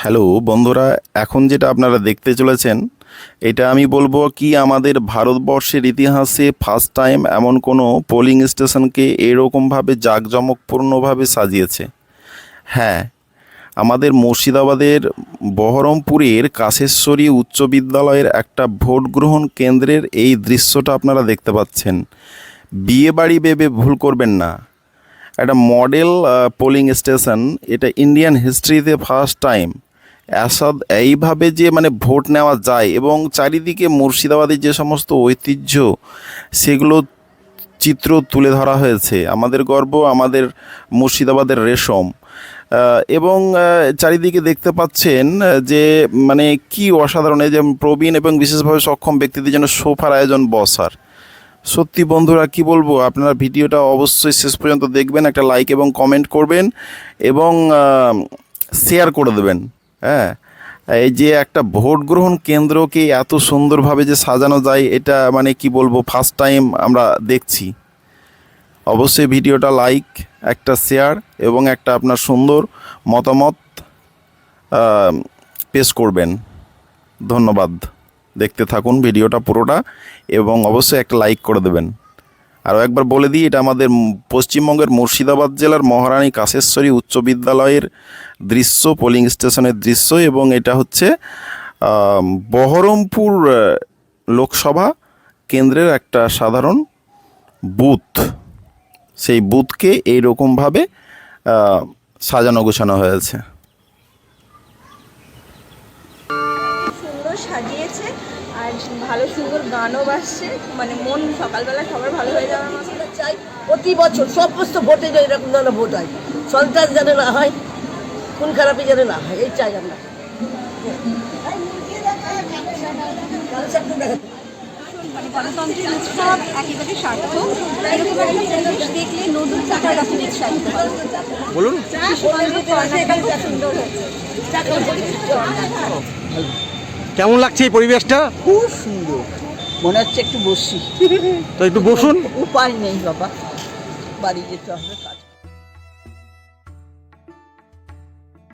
Hello বন্ধুরা, এখন যেটা আপনারা দেখতে চলেছেন এটা আমি বলবো কি আমাদের ভারতবর্ষের ইতিহাসে ফার্স্ট টাইম এমন কোনো পোলিং স্টেশনকে এরকমভাবে জাঁকজমকপূর্ণভাবে সাজিয়েছে। হ্যাঁ, আমাদের মুর্শিদাবাদের বহরমপুরের কাশেশ্বরী উচ্চ বিদ্যালয়ের একটা ভোট গ্রহণ কেন্দ্রের এই দৃশ্যটা আপনারা দেখতে পাচ্ছেন। বিয়ে বাড়ি ভেবে ভুল করবেন না, একটা মডেল পোলিং স্টেশন। এটা ইন্ডিয়ান হিস্ট্রিতে ফার্স্ট টাইম এইভাবে যে ভোট নেওয়া যায়, এবং চারিদিকে মুর্শিদাবাদের যে সমস্ত ঐতিহ্য সেগুলো চিত্র তুলে ধরা হয়েছে। আমাদের গর্ব, আমাদের মুর্শিদাবাদের রেশম। এবং চারিদিকে দেখতে পাচ্ছেন যে কি অসাধারণ, এই যে প্রবীণ এবং বিশেষভাবে সক্ষম ব্যক্তিদের জন্য সোফার আয়োজন বসার। সত্যি বন্ধুরা, কি বলবো, আপনারা ভিডিওটা অবশ্যই শেষ পর্যন্ত দেখবেন, একটা লাইক এবং কমেন্ট করবেন এবং শেয়ার করে দেবেন। হ্যাঁ, এই যে একটা ভোট গ্রহণ কেন্দ্রকে এত সুন্দরভাবে যে সাজানো যায়, এটা কি বলবো, ফার্স্ট টাইম আমরা দেখছি। অবশ্যই ভিডিওটা লাইক, একটা শেয়ার এবং একটা আপনার সুন্দর মতামত পেশ করবেন। ধন্যবাদ। দেখতে থাকুন ভিডিওটা পুরোটা এবং অবশ্যই একটা লাইক করে দেবেন। আরও একবার বলে দিই, এটা আমাদের পশ্চিমবঙ্গের মুর্শিদাবাদ জেলার মহারানী কাশেশ্বরী উচ্চ বিদ্যালয়ের দৃশ্য, পোলিং স্টেশনের দৃশ্য, এবং এটা হচ্ছে বহরমপুর লোকসভা কেন্দ্রের একটা সাধারণ বুথ। সেই বুথকে এইরকমভাবে সাজানো গোছানো হয়েছে। সুন্দর সাজিয়েছে আর ভালো সুন্দর গানও বাজছে, মন সকালবেলা সবার ভালো হয়ে যাওয়ার মতো। চাই প্রতি বছর সমস্ত ভোটে এরকম ধরনের ভোট হয়, সন্ত্রাস যেন না হয়, খুন খারাপি যেন না হয়, এই চাই আমরা। গণতন্ত্রের উৎসব একেবারে সার্থক। এরকম একটা পরিবেশ দেখলে নতুন চাকার কাছে উৎসাহিত হয়। বলুন, সুন্দর হয়েছে। কেমন লাগছে এই পরিবেশটা? খুব সুন্দর, মনে হচ্ছে একটু বসি। তো একটু বসুন। উপায় নেই বাবা, বাড়ি যেতে হবে কাজ।